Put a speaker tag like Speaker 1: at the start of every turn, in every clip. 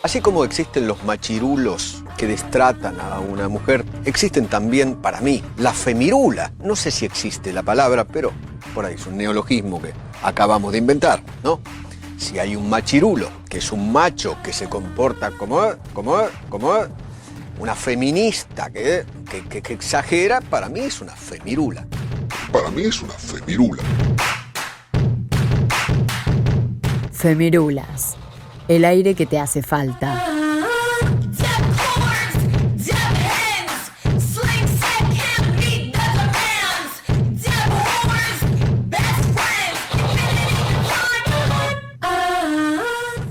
Speaker 1: Así como existen los machirulos que destratan a una mujer, existen también, para mí, la femirula. No sé si existe la palabra, pero por ahí es un neologismo que acabamos de inventar, ¿no? Si hay un machirulo, que es un macho que se comporta como una feminista que exagera, para mí es una femirula.
Speaker 2: Para mí es una femirula.
Speaker 3: Femirulas, el aire que te hace falta.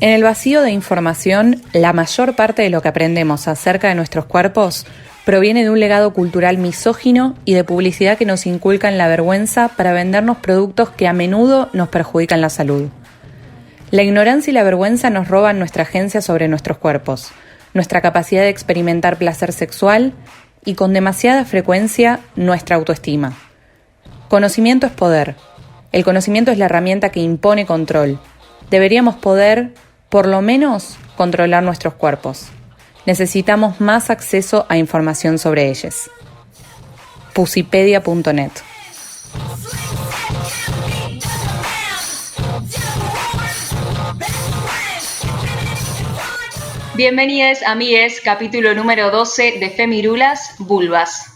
Speaker 4: En el vacío de información, la mayor parte de lo que aprendemos acerca de nuestros cuerpos proviene de un legado cultural misógino y de publicidad que nos inculca en la vergüenza para vendernos productos que a menudo nos perjudican la salud. La ignorancia y la vergüenza nos roban nuestra agencia sobre nuestros cuerpos, nuestra capacidad de experimentar placer sexual y, con demasiada frecuencia, nuestra autoestima. Conocimiento es poder. El conocimiento es la herramienta que impone control. Deberíamos poder, por lo menos, controlar nuestros cuerpos. Necesitamos más acceso a información sobre ellos. Pusipedia.net.
Speaker 5: Bienvenidos, amigues, capítulo número 12 de Femirulas, Vulvas.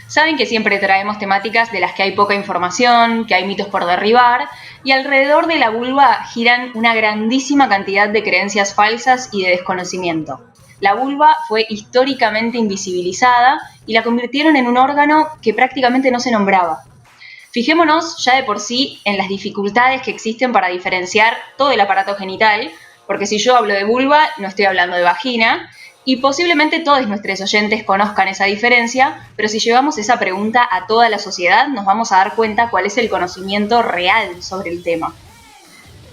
Speaker 5: Saben que siempre traemos temáticas de las que hay poca información, que hay mitos por derribar, y alrededor de la vulva giran una grandísima cantidad de creencias falsas y de desconocimiento. La vulva fue históricamente invisibilizada y la convirtieron en un órgano que prácticamente no se nombraba. Fijémonos ya de por sí en las dificultades que existen para diferenciar todo el aparato genital, porque si yo hablo de vulva, no estoy hablando de vagina, y posiblemente todos nuestros oyentes conozcan esa diferencia, pero si llevamos esa pregunta a toda la sociedad, nos vamos a dar cuenta cuál es el conocimiento real sobre el tema.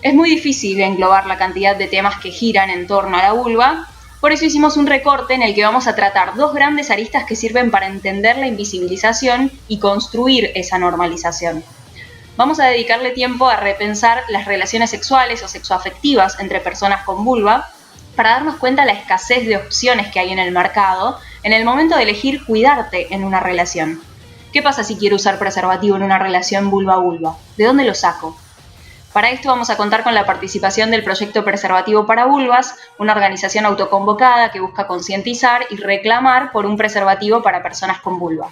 Speaker 5: Es muy difícil englobar la cantidad de temas que giran en torno a la vulva, por eso hicimos un recorte en el que vamos a tratar dos grandes aristas que sirven para entender la invisibilización y construir esa normalización. Vamos a dedicarle tiempo a repensar las relaciones sexuales o sexoafectivas entre personas con vulva para darnos cuenta de la escasez de opciones que hay en el mercado en el momento de elegir cuidarte en una relación. ¿Qué pasa si quiero usar preservativo en una relación vulva-vulva? ¿De dónde lo saco? Para esto vamos a contar con la participación del proyecto Preservativo para Vulvas, una organización autoconvocada que busca concientizar y reclamar por un preservativo para personas con vulva.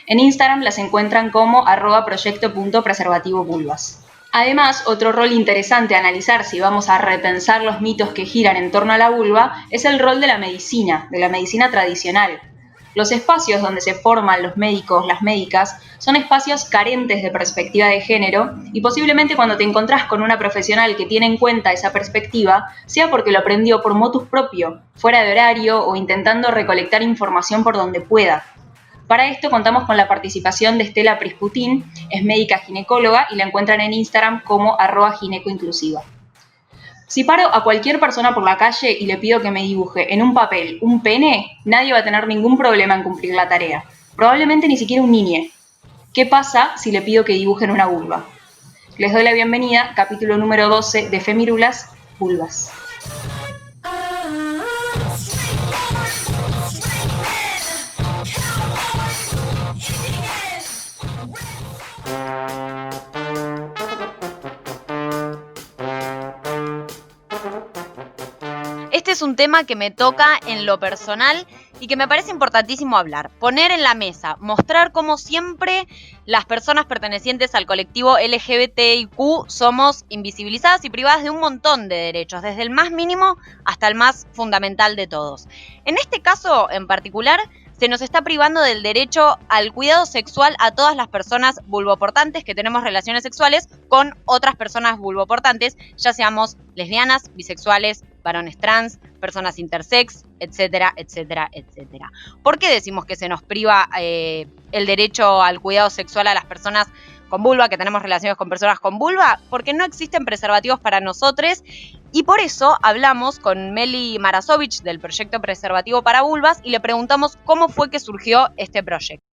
Speaker 5: En Instagram las encuentran como @proyecto.preservativovulvas. Además, otro rol interesante a analizar si vamos a repensar los mitos que giran en torno a la vulva es el rol de la medicina tradicional. Los espacios donde se forman los médicos, las médicas, son espacios carentes de perspectiva de género y posiblemente cuando te encontrás con una profesional que tiene en cuenta esa perspectiva, sea porque lo aprendió por motus propio, fuera de horario o intentando recolectar información por donde pueda. Para esto contamos con la participación de Estela Prisputin, es médica ginecóloga y la encuentran en Instagram como @ginecoinclusiva. Si paro a cualquier persona por la calle y le pido que me dibuje en un papel un pene, nadie va a tener ningún problema en cumplir la tarea. Probablemente ni siquiera un niñe. ¿Qué pasa si le pido que dibujen una vulva? Les doy la bienvenida, capítulo número 12 de Femirulas, Vulvas.
Speaker 6: Este es un tema que me toca en lo personal y que me parece importantísimo hablar. Poner en la mesa, mostrar cómo siempre las personas pertenecientes al colectivo LGBTIQ somos invisibilizadas y privadas de un montón de derechos, desde el más mínimo hasta el más fundamental de todos. En este caso en particular, se nos está privando del derecho al cuidado sexual a todas las personas vulvoportantes que tenemos relaciones sexuales con otras personas vulvoportantes, ya seamos lesbianas, bisexuales, varones trans, personas intersex, etcétera, etcétera, etcétera. ¿Por qué decimos que se nos priva el derecho al cuidado sexual a las personas con vulva, que tenemos relaciones con personas con vulva? Porque no existen preservativos para nosotros y por eso hablamos con Meli Marasovich del proyecto Preservativo para Vulvas y le preguntamos cómo fue que surgió este proyecto.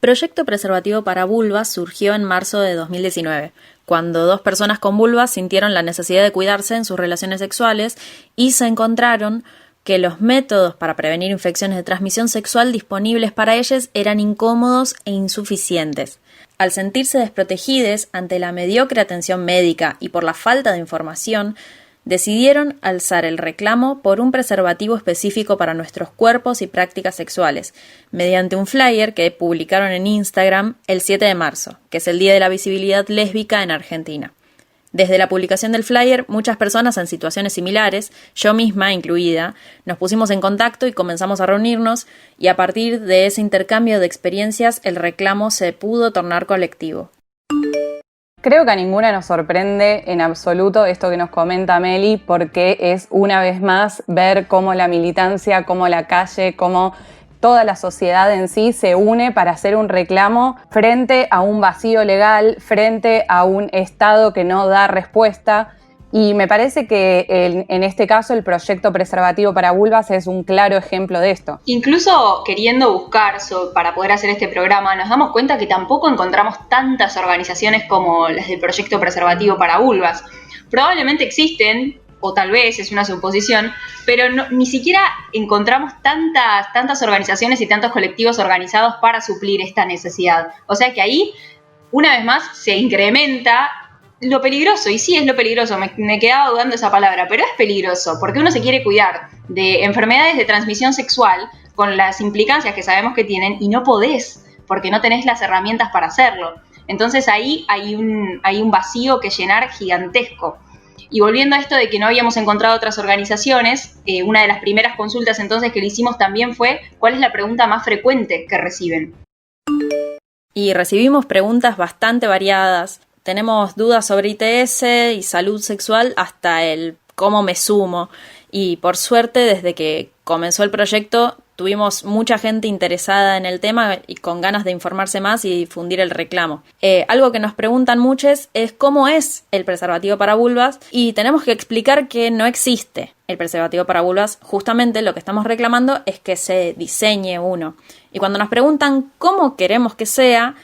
Speaker 7: Proyecto Preservativo para Vulvas surgió en marzo de 2019, cuando 2 personas con vulvas sintieron la necesidad de cuidarse en sus relaciones sexuales y se encontraron que los métodos para prevenir infecciones de transmisión sexual disponibles para ellas eran incómodos e insuficientes. Al sentirse desprotegidas ante la mediocre atención médica y por la falta de información, decidieron alzar el reclamo por un preservativo específico para nuestros cuerpos y prácticas sexuales, mediante un flyer que publicaron en Instagram el 7 de marzo, que es el Día de la Visibilidad Lésbica en Argentina. Desde la publicación del flyer, muchas personas en situaciones similares, yo misma incluida, nos pusimos en contacto y comenzamos a reunirnos, y a partir de ese intercambio de experiencias el reclamo se pudo tornar colectivo.
Speaker 4: Creo que a ninguna nos sorprende en absoluto esto que nos comenta Meli, porque es una vez más ver cómo la militancia, cómo la calle, cómo toda la sociedad en sí se une para hacer un reclamo frente a un vacío legal, frente a un Estado que no da respuesta. Y me parece que en este caso el proyecto Preservativo para Vulvas es un claro ejemplo de esto.
Speaker 5: Incluso queriendo buscar para poder hacer este programa, nos damos cuenta que tampoco encontramos tantas organizaciones como las del proyecto Preservativo para Vulvas. Probablemente existen, o tal vez es una suposición, pero ni siquiera encontramos tantas organizaciones y tantos colectivos organizados para suplir esta necesidad. O sea que ahí, una vez más, se incrementa lo peligroso, y sí es lo peligroso, me quedaba dudando esa palabra, pero es peligroso, porque uno se quiere cuidar de enfermedades de transmisión sexual con las implicancias que sabemos que tienen, y no podés, porque no tenés las herramientas para hacerlo. Entonces ahí hay un vacío que llenar gigantesco. Y volviendo a esto de que no habíamos encontrado otras organizaciones, una de las primeras consultas entonces que le hicimos también fue ¿cuál es la pregunta más frecuente que reciben?
Speaker 7: Y recibimos preguntas bastante variadas. Tenemos dudas sobre ITS y salud sexual hasta el cómo me sumo. Y por suerte, desde que comenzó el proyecto, tuvimos mucha gente interesada en el tema y con ganas de informarse más y difundir el reclamo. Algo que nos preguntan muchos es cómo es el preservativo para vulvas, y tenemos que explicar que no existe el preservativo para vulvas. Justamente lo que estamos reclamando es que se diseñe uno. Y cuando nos preguntan cómo queremos que sea,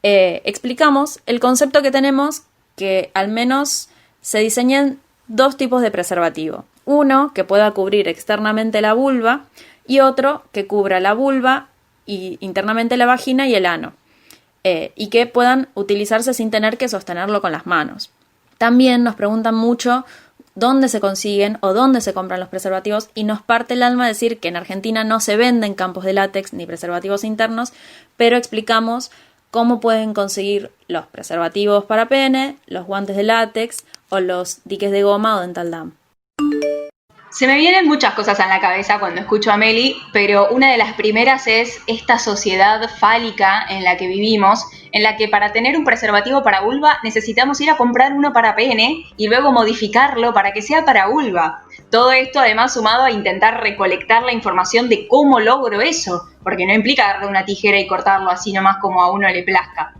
Speaker 7: explicamos el concepto que tenemos, que al menos se diseñen 2 tipos de preservativo. Uno que pueda cubrir externamente la vulva y otro que cubra la vulva y internamente la vagina y el ano, y que puedan utilizarse sin tener que sostenerlo con las manos. También nos preguntan mucho dónde se consiguen o dónde se compran los preservativos, y nos parte el alma decir que en Argentina no se venden campos de látex ni preservativos internos, pero explicamos cómo pueden conseguir los preservativos para pene, los guantes de látex o los diques de goma o dental dam.
Speaker 5: Se me vienen muchas cosas en la cabeza cuando escucho a Meli, pero una de las primeras es esta sociedad fálica en la que vivimos, en la que para tener un preservativo para vulva necesitamos ir a comprar uno para pene y luego modificarlo para que sea para vulva. Todo esto además sumado a intentar recolectar la información de cómo logro eso, porque no implica darle una tijera y cortarlo así nomás como a uno le plazca.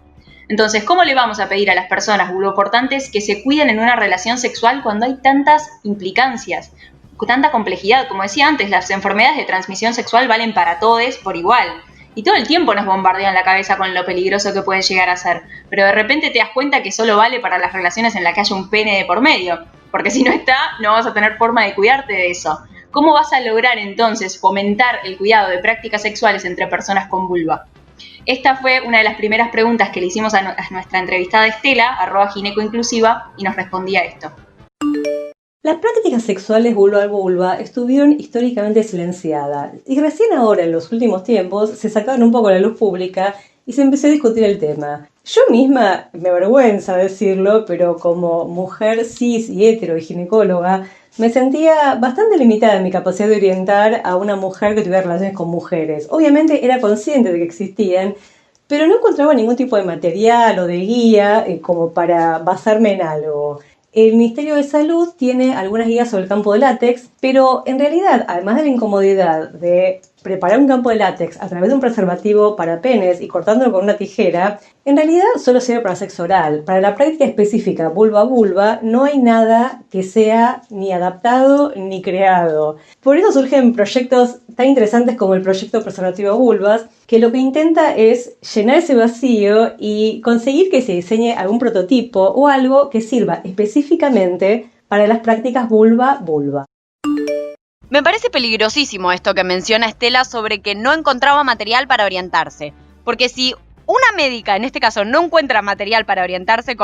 Speaker 5: Entonces, ¿cómo le vamos a pedir a las personas vulvoportantes que se cuiden en una relación sexual cuando hay tantas implicancias? Tanta complejidad, como decía antes, las enfermedades de transmisión sexual valen para todos por igual. Y todo el tiempo nos bombardean la cabeza con lo peligroso que pueden llegar a ser. Pero de repente te das cuenta que solo vale para las relaciones en las que haya un pene de por medio. Porque si no está, no vas a tener forma de cuidarte de eso. ¿Cómo vas a lograr entonces fomentar el cuidado de prácticas sexuales entre personas con vulva? Esta fue una de las primeras preguntas que le hicimos a nuestra entrevistada Estela, @ginecoinclusiva, y nos respondía esto.
Speaker 8: Las prácticas sexuales vulva-vulva estuvieron históricamente silenciadas y recién ahora, en los últimos tiempos, se sacaron un poco a la luz pública y se empezó a discutir el tema. Yo misma, me avergüenza decirlo, pero como mujer cis y hetero y ginecóloga, me sentía bastante limitada en mi capacidad de orientar a una mujer que tuviera relaciones con mujeres. Obviamente era consciente de que existían, pero no encontraba ningún tipo de material o de guía como para basarme en algo. El Ministerio de Salud tiene algunas guías sobre el campo de látex, pero en realidad, además de la incomodidad de preparar un campo de látex a través de un preservativo para penes y cortándolo con una tijera, en realidad solo sirve para sexo oral. Para la práctica específica vulva-vulva no hay nada que sea ni adaptado ni creado. Por eso surgen proyectos tan interesantes como el proyecto Preservativo Vulvas, que lo que intenta es llenar ese vacío y conseguir que se diseñe algún prototipo o algo que sirva específicamente para las prácticas vulva-vulva.
Speaker 6: Me parece peligrosísimo esto que menciona Estela sobre que no encontraba material para orientarse. Porque si una médica, en este caso, no encuentra material para orientarse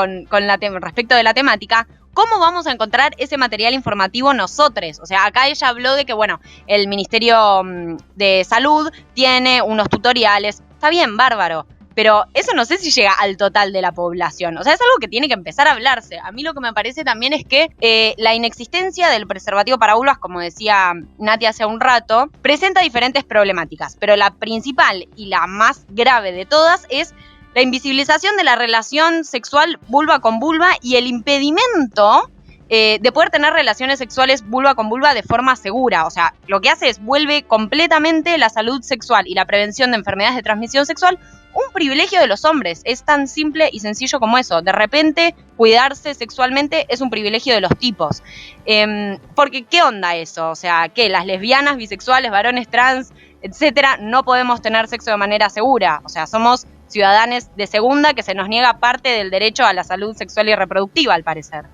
Speaker 6: respecto de la temática, ¿cómo vamos a encontrar ese material informativo nosotros? O sea, acá ella habló de que, bueno, el Ministerio de Salud tiene unos tutoriales. Está bien, bárbaro. Pero eso no sé si llega al total de la población. O sea, es algo que tiene que empezar a hablarse. A mí lo que me parece también es que la inexistencia del preservativo para vulvas, como decía Nati hace un rato, presenta diferentes problemáticas. Pero la principal y la más grave de todas es la invisibilización de la relación sexual vulva con vulva y el impedimento de poder tener relaciones sexuales vulva con vulva de forma segura. O sea, lo que hace es vuelve completamente la salud sexual y la prevención de enfermedades de transmisión sexual un privilegio de los hombres. Es tan simple y sencillo como eso. De repente, cuidarse sexualmente es un privilegio de los tipos. Porque, ¿qué onda eso? O sea, ¿qué? Las lesbianas, bisexuales, varones trans, etcétera, no podemos tener sexo de manera segura. O sea, somos ciudadanos de segunda que se nos niega parte del derecho a la salud sexual y reproductiva, al parecer.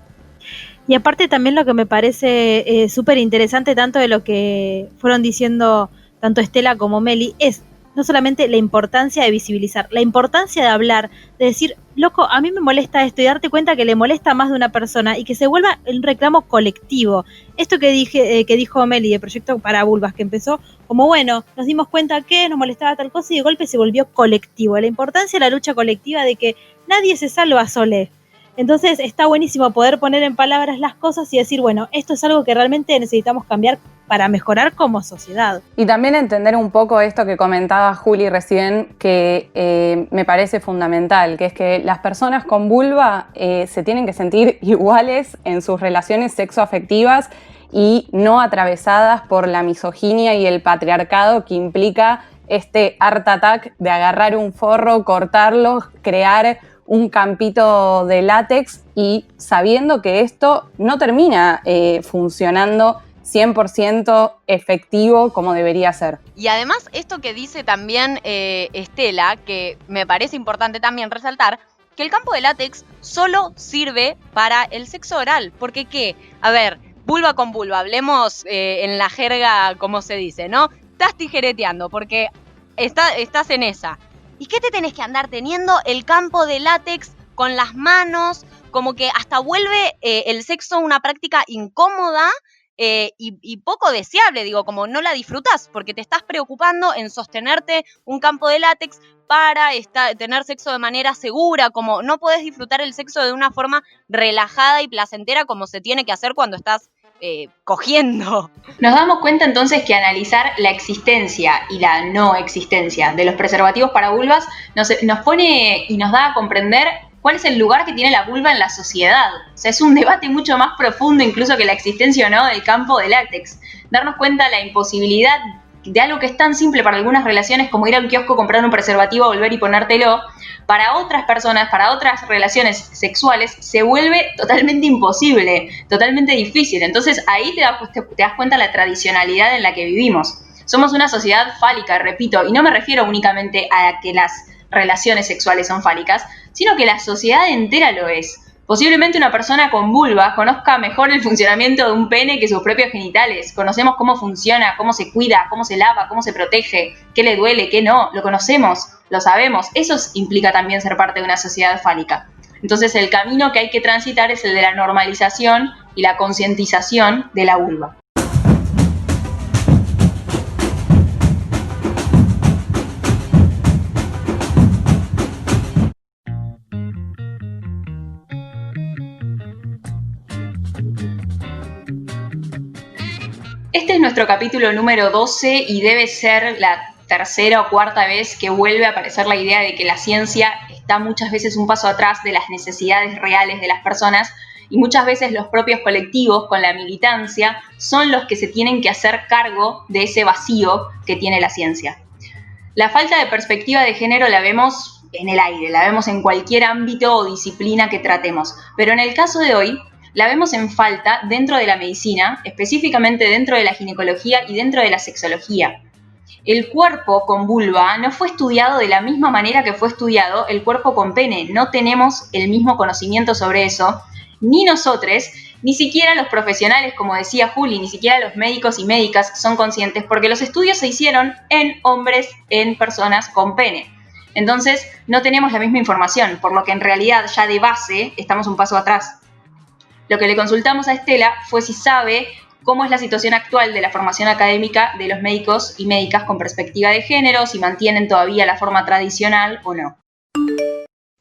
Speaker 9: Y aparte también lo que me parece súper interesante, tanto de lo que fueron diciendo tanto Estela como Meli, es no solamente la importancia de visibilizar, la importancia de hablar, de decir, loco, a mí me molesta esto, y darte cuenta que le molesta a más de una persona y que se vuelva un reclamo colectivo. Esto que dijo Meli de Proyecto para Vulvas, que empezó como, bueno, nos dimos cuenta que nos molestaba tal cosa y de golpe se volvió colectivo. La importancia de la lucha colectiva de que nadie se salva solo. Entonces está buenísimo poder poner en palabras las cosas y decir, bueno, esto es algo que realmente necesitamos cambiar para mejorar como sociedad.
Speaker 4: Y también entender un poco esto que comentaba Juli recién, que me parece fundamental, que es que las personas con vulva se tienen que sentir iguales en sus relaciones sexoafectivas y no atravesadas por la misoginia y el patriarcado que implica este art attack de agarrar un forro, cortarlo, crear un campito de látex y sabiendo que esto no termina funcionando 100% efectivo como debería ser.
Speaker 6: Y además esto que dice también Estela, que me parece importante también resaltar, que el campo de látex solo sirve para el sexo oral. Porque ¿qué? A ver, vulva con vulva, hablemos en la jerga, como se dice, ¿no? Estás tijereteando porque estás en esa. ¿Y qué te tenés que andar teniendo? El campo de látex con las manos, como que hasta vuelve el sexo una práctica incómoda y poco deseable, digo, como no la disfrutás, porque te estás preocupando en sostenerte un campo de látex para tener sexo de manera segura, como no podés disfrutar el sexo de una forma relajada y placentera como se tiene que hacer cuando estás cogiendo.
Speaker 5: Nos damos cuenta entonces que analizar la existencia y la no existencia de los preservativos para vulvas nos pone y nos da a comprender cuál es el lugar que tiene la vulva en la sociedad. O sea, es un debate mucho más profundo incluso que la existencia o no del campo de látex. Darnos cuenta de la imposibilidad de algo que es tan simple para algunas relaciones como ir al kiosco, comprar un preservativo, volver y ponértelo, para otras personas, para otras relaciones sexuales, se vuelve totalmente imposible, totalmente difícil. Entonces ahí te das cuenta de la tradicionalidad en la que vivimos. Somos una sociedad fálica, repito, y no me refiero únicamente a que las relaciones sexuales son fálicas, sino que la sociedad entera lo es. Posiblemente una persona con vulva conozca mejor el funcionamiento de un pene que sus propios genitales. Conocemos cómo funciona, cómo se cuida, cómo se lava, cómo se protege, qué le duele, qué no. Lo conocemos, lo sabemos. Eso implica también ser parte de una sociedad fálica. Entonces el camino que hay que transitar es el de la normalización y la concientización de la vulva. Este es nuestro capítulo número 12 y debe ser la tercera o cuarta vez que vuelve a aparecer la idea de que la ciencia está muchas veces un paso atrás de las necesidades reales de las personas y muchas veces los propios colectivos con la militancia son los que se tienen que hacer cargo de ese vacío que tiene la ciencia. La falta de perspectiva de género la vemos en el aire, la vemos en cualquier ámbito o disciplina que tratemos, pero en el caso de hoy la vemos en falta dentro de la medicina, específicamente dentro de la ginecología y dentro de la sexología. El cuerpo con vulva no fue estudiado de la misma manera que fue estudiado el cuerpo con pene. No tenemos el mismo conocimiento sobre eso, ni nosotros, ni siquiera los profesionales, como decía Juli, ni siquiera los médicos y médicas son conscientes, porque los estudios se hicieron en hombres, en personas con pene. Entonces, no tenemos la misma información, por lo que en realidad ya de base estamos un paso atrás. Lo que le consultamos a Estela fue si sabe cómo es la situación actual de la formación académica de los médicos y médicas con perspectiva de género, si mantienen todavía la forma tradicional o no.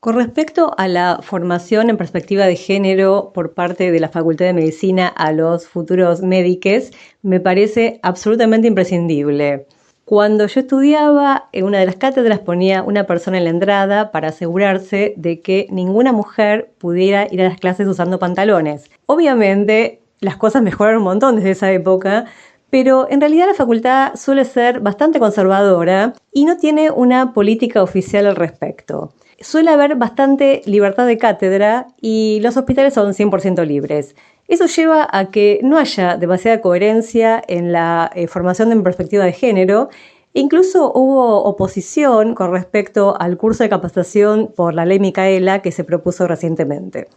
Speaker 8: Con respecto a la formación en perspectiva de género por parte de la Facultad de Medicina a los futuros médicos, me parece absolutamente imprescindible. Cuando yo estudiaba, en una de las cátedras ponía una persona en la entrada para asegurarse de que ninguna mujer pudiera ir a las clases usando pantalones. Obviamente, las cosas mejoraron un montón desde esa época, pero en realidad la facultad suele ser bastante conservadora y no tiene una política oficial al respecto. Suele haber bastante libertad de cátedra y los hospitales son 100% libres. Eso lleva a que no haya demasiada coherencia en la formación en perspectiva de género. Incluso hubo oposición con respecto al curso de capacitación por la ley Micaela que se propuso recientemente.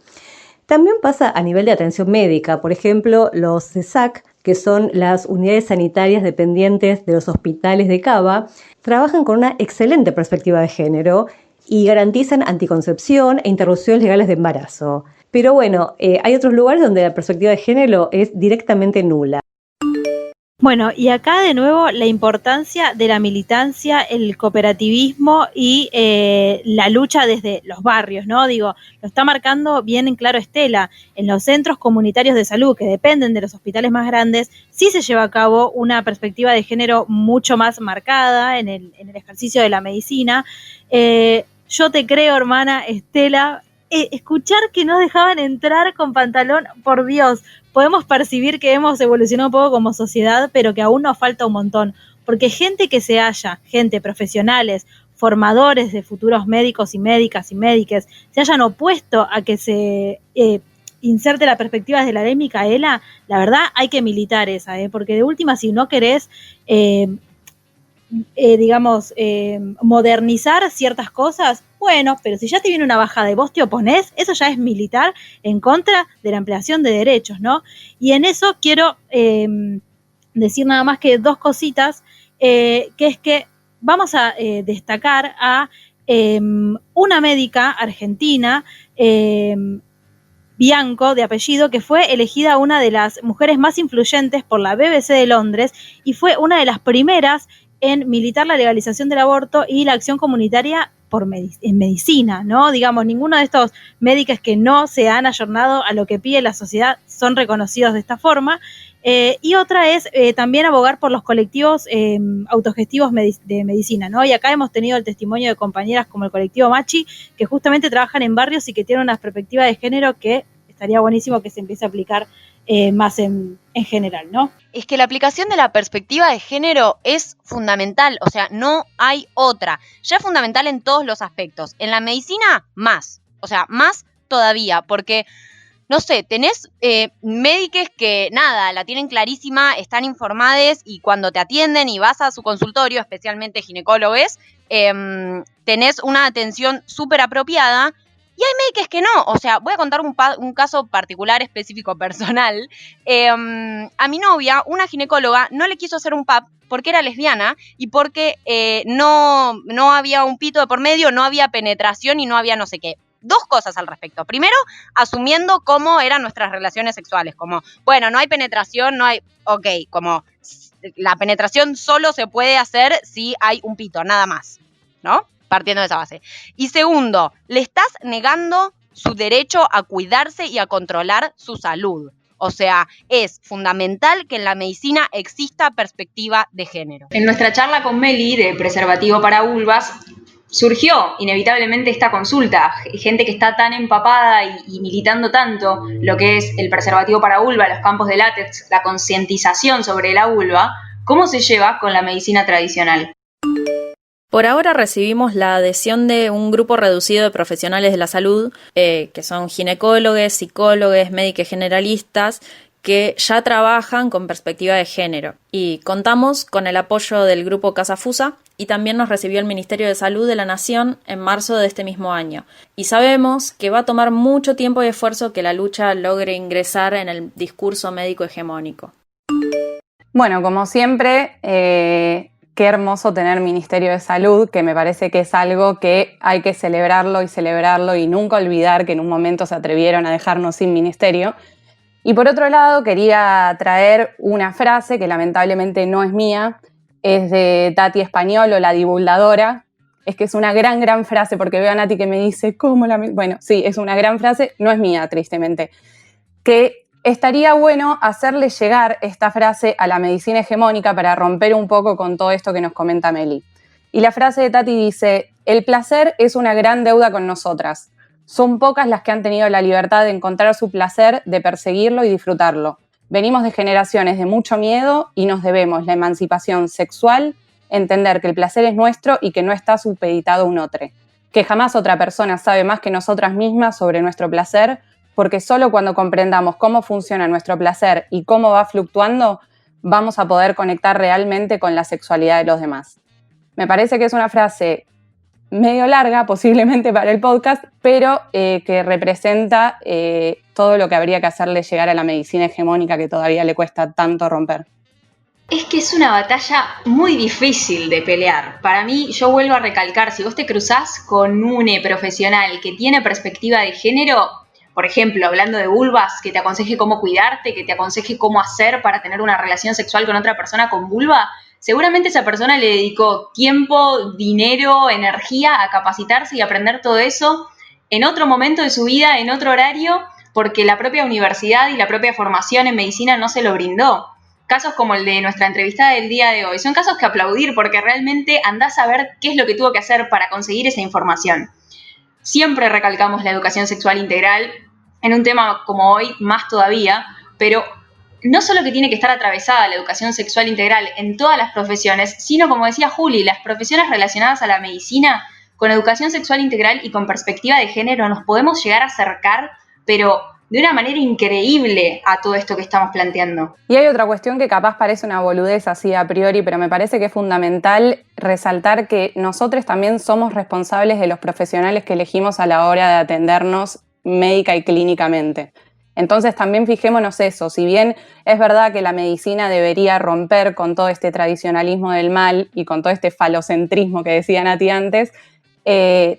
Speaker 8: También pasa a nivel de atención médica. Por ejemplo, los CESAC, que son las unidades sanitarias dependientes de los hospitales de Cava, trabajan con una excelente perspectiva de género y garantizan anticoncepción e interrupciones legales de embarazo. Pero bueno, hay otros lugares donde la perspectiva de género es directamente nula.
Speaker 9: Bueno, y acá de nuevo la importancia de la militancia, el cooperativismo y la lucha desde los barrios, ¿no? Digo, lo está marcando bien en claro Estela. En los centros comunitarios de salud, que dependen de los hospitales más grandes, sí se lleva a cabo una perspectiva de género mucho más marcada en el ejercicio de la medicina. Yo te creo, hermana Estela. Escuchar que nos dejaban entrar con pantalón, por Dios, podemos percibir que hemos evolucionado un poco como sociedad, pero que aún nos falta un montón, porque gente profesionales, formadores de futuros médicos y médicas y médiques, se hayan opuesto a que se inserte la perspectiva desde la ley Micaela, la verdad hay que militar esa, porque de última, si no querés modernizar ciertas cosas, bueno, pero si ya te viene una bajada y vos te oponés, eso ya es militar en contra de la ampliación de derechos, ¿no? Y en eso quiero decir nada más que dos cositas, que es que vamos a destacar a una médica argentina, Bianco, de apellido, que fue elegida una de las mujeres más influyentes por la BBC de Londres y fue una de las primeras en militar la legalización del aborto y la acción comunitaria en medicina, ¿no? Digamos, ninguno de estos médicos que no se han ayornado a lo que pide la sociedad son reconocidos de esta forma. Y otra es también abogar por los colectivos autogestivos de medicina, ¿no? Y acá hemos tenido el testimonio de compañeras como el colectivo Machi, que justamente trabajan en barrios y que tienen una perspectiva de género que estaría buenísimo que se empiece a aplicar más en general, ¿no?
Speaker 6: Es que la aplicación de la perspectiva de género es fundamental, o sea, no hay otra. Ya es fundamental en todos los aspectos. En la medicina, más. O sea, más todavía, porque, no sé, tenés médicos que, nada, la tienen clarísima, están informados y cuando te atienden y vas a su consultorio, especialmente ginecólogos, tenés una atención súper apropiada. Y hay médicos que no, o sea, voy a contar un caso particular, específico, personal. A mi novia, una ginecóloga, no le quiso hacer un PAP porque era lesbiana y porque no había un pito de por medio, no había penetración y no había no sé qué. Dos cosas al respecto. Primero, asumiendo cómo eran nuestras relaciones sexuales, como, bueno, no hay penetración, no hay, ok, como la penetración solo se puede hacer si hay un pito, nada más, ¿no? Partiendo de esa base. Y segundo, le estás negando su derecho a cuidarse y a controlar su salud. O sea, es fundamental que en la medicina exista perspectiva de género.
Speaker 5: En nuestra charla con Meli de preservativo para vulvas, surgió inevitablemente esta consulta, gente que está tan empapada y militando tanto lo que es el preservativo para vulva, los campos de látex, la concientización sobre la vulva, ¿cómo se lleva con la medicina tradicional?
Speaker 7: Por ahora recibimos la adhesión de un grupo reducido de profesionales de la salud, que son ginecólogos, psicólogos, médicos generalistas, que ya trabajan con perspectiva de género. Y contamos con el apoyo del grupo Casa Fusa y también nos recibió el Ministerio de Salud de la Nación en marzo de este mismo año. Y sabemos que va a tomar mucho tiempo y esfuerzo que la lucha logre ingresar en el discurso médico hegemónico.
Speaker 4: Bueno, como siempre, qué hermoso tener Ministerio de Salud, que me parece que es algo que hay que celebrarlo y nunca olvidar que en un momento se atrevieron a dejarnos sin ministerio. Y por otro lado, quería traer una frase que lamentablemente no es mía, es de Tati Españolo, la divulgadora. Es que es una gran frase, porque veo a Nati que me dice, ¿cómo la...? Bueno, sí, es una gran frase, no es mía, tristemente. Que estaría bueno hacerle llegar esta frase a la medicina hegemónica para romper un poco con todo esto que nos comenta Meli. Y la frase de Tati dice, el placer es una gran deuda con nosotras. Son pocas las que han tenido la libertad de encontrar su placer, de perseguirlo y disfrutarlo. Venimos de generaciones de mucho miedo y nos debemos la emancipación sexual, entender que el placer es nuestro y que no está supeditado a un otro. Que jamás otra persona sabe más que nosotras mismas sobre nuestro placer, porque solo cuando comprendamos cómo funciona nuestro placer y cómo va fluctuando, vamos a poder conectar realmente con la sexualidad de los demás. Me parece que es una frase medio larga, posiblemente para el podcast, pero que representa todo lo que habría que hacerle llegar a la medicina hegemónica que todavía le cuesta tanto romper.
Speaker 5: Es que es una batalla muy difícil de pelear. Para mí, yo vuelvo a recalcar, si vos te cruzás con un profesional que tiene perspectiva de género, por ejemplo, hablando de vulvas, que te aconseje cómo cuidarte, que te aconseje cómo hacer para tener una relación sexual con otra persona con vulva, seguramente esa persona le dedicó tiempo, dinero, energía a capacitarse y aprender todo eso en otro momento de su vida, en otro horario, porque la propia universidad y la propia formación en medicina no se lo brindó. Casos como el de nuestra entrevistada del día de hoy son casos que aplaudir, porque realmente andás a ver qué es lo que tuvo que hacer para conseguir esa información. Siempre recalcamos la educación sexual integral, en un tema como hoy más todavía, pero no solo que tiene que estar atravesada la educación sexual integral en todas las profesiones, sino, como decía Juli, las profesiones relacionadas a la medicina, con educación sexual integral y con perspectiva de género, nos podemos llegar a acercar, pero de una manera increíble, a todo esto que estamos planteando.
Speaker 4: Y hay otra cuestión que capaz parece una boludez así a priori, pero me parece que es fundamental resaltar que nosotros también somos responsables de los profesionales que elegimos a la hora de atendernos médica y clínicamente. Entonces también fijémonos eso, si bien es verdad que la medicina debería romper con todo este tradicionalismo del mal y con todo este falocentrismo que decía Nati antes,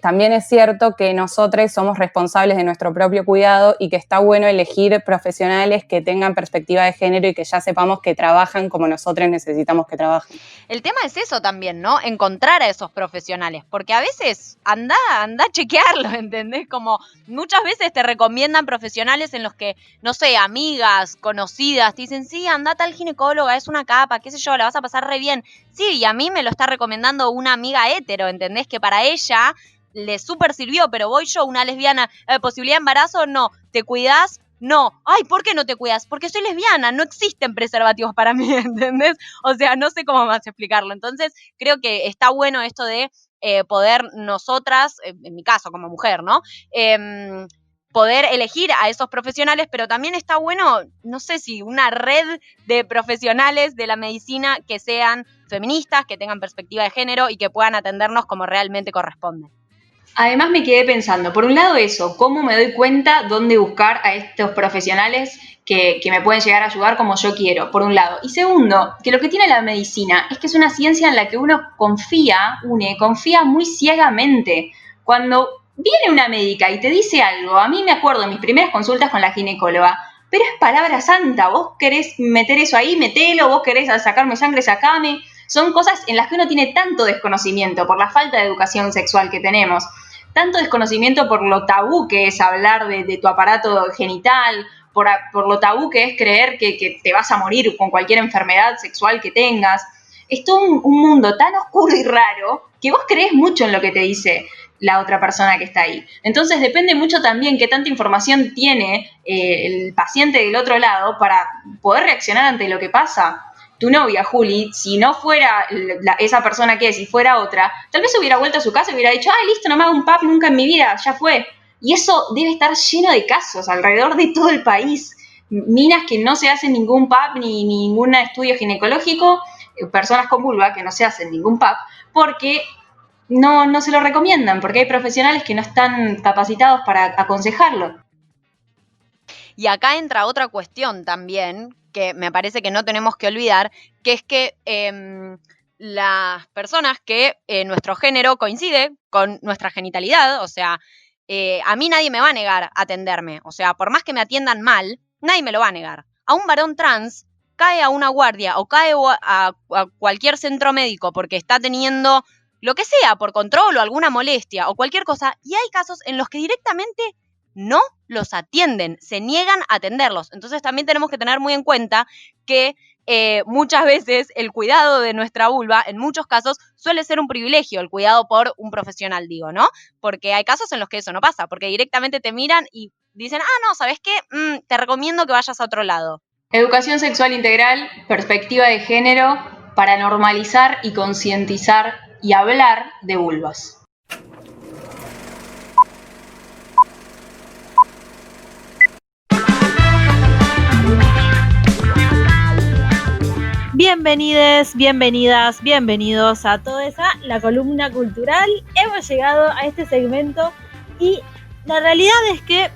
Speaker 4: también es cierto que nosotros somos responsables de nuestro propio cuidado y que está bueno elegir profesionales que tengan perspectiva de género y que ya sepamos que trabajan como nosotros necesitamos que trabajen.
Speaker 6: El tema es eso también, ¿no? Encontrar a esos profesionales, porque a veces anda a chequearlo, ¿entendés? Como muchas veces te recomiendan profesionales en los que, no sé, amigas, conocidas, te dicen, sí, anda tal ginecóloga, es una capa, qué sé yo, la vas a pasar re bien. Sí, y a mí me lo está recomendando una amiga hétero, ¿entendés? Que para ella le súper sirvió, pero voy yo, una lesbiana, posibilidad de embarazo, no. ¿Te cuidás? No. Ay, ¿por qué no te cuidas? Porque soy lesbiana, no existen preservativos para mí, ¿entendés? O sea, no sé cómo más explicarlo. Entonces, creo que está bueno esto de poder nosotras, en mi caso como mujer, ¿no? Poder elegir a esos profesionales, pero también está bueno, no sé si una red de profesionales de la medicina que sean feministas, que tengan perspectiva de género y que puedan atendernos como realmente corresponde.
Speaker 5: Además me quedé pensando, por un lado eso, cómo me doy cuenta dónde buscar a estos profesionales que me pueden llegar a ayudar como yo quiero, por un lado. Y segundo, que lo que tiene la medicina es que es una ciencia en la que uno confía muy ciegamente. Cuando viene una médica y te dice algo, a mí me acuerdo de mis primeras consultas con la ginecóloga, pero es palabra santa, vos querés meter eso ahí, metelo, vos querés sacarme sangre, sacame. Son cosas en las que uno tiene tanto desconocimiento por la falta de educación sexual que tenemos, tanto desconocimiento por lo tabú que es hablar de tu aparato genital, por lo tabú que es creer que te vas a morir con cualquier enfermedad sexual que tengas. es todo un mundo tan oscuro y raro que vos creés mucho en lo que te dice la otra persona que está ahí. Entonces depende mucho también qué tanta información tiene el paciente del otro lado para poder reaccionar ante lo que pasa. Tu novia, Juli, si no fuera esa persona que es, si fuera otra, tal vez hubiera vuelto a su casa y hubiera dicho, listo, no me hago un PAP nunca en mi vida, ya fue. Y eso debe estar lleno de casos alrededor de todo el país. Minas que no se hacen ningún PAP ni ningún estudio ginecológico, personas con vulva que no se hacen ningún PAP, porque no se lo recomiendan, porque hay profesionales que no están capacitados para aconsejarlo.
Speaker 6: Y acá entra otra cuestión también, que me parece que no tenemos que olvidar, que es que las personas que nuestro género coincide con nuestra genitalidad, o sea, a mí nadie me va a negar atenderme, o sea, por más que me atiendan mal, nadie me lo va a negar. A un varón trans cae a una guardia o cae a cualquier centro médico porque está teniendo lo que sea, por control o alguna molestia o cualquier cosa, y hay casos en los que directamente no los atienden, se niegan a atenderlos. Entonces también tenemos que tener muy en cuenta que muchas veces el cuidado de nuestra vulva, en muchos casos, suele ser un privilegio, el cuidado por un profesional, digo, ¿no? Porque hay casos en los que eso no pasa, porque directamente te miran y dicen, no, ¿sabes qué? Te recomiendo que vayas a otro lado.
Speaker 5: Educación sexual integral, perspectiva de género, para normalizar y concientizar y hablar de vulvas.
Speaker 9: Bienvenides, bienvenidas, bienvenidos a toda la columna cultural. Hemos llegado a este segmento y la realidad es que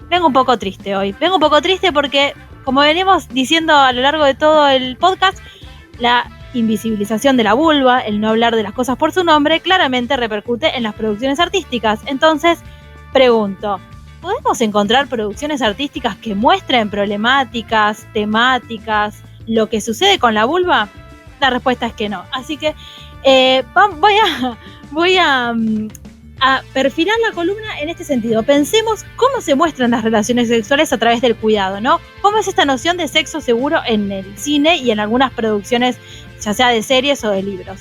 Speaker 9: vengo un poco triste hoy. Vengo un poco triste porque, como venimos diciendo a lo largo de todo el podcast, la invisibilización de la vulva, el no hablar de las cosas por su nombre, claramente repercute en las producciones artísticas. Entonces, pregunto, ¿podemos encontrar producciones artísticas que muestren problemáticas, temáticas, lo que sucede con la vulva? La respuesta es que no. Así que voy a perfilar la columna en este sentido. Pensemos cómo se muestran las relaciones sexuales a través del cuidado, ¿no? ¿Cómo es esta noción de sexo seguro en el cine y en algunas producciones, ya sea de series o de libros?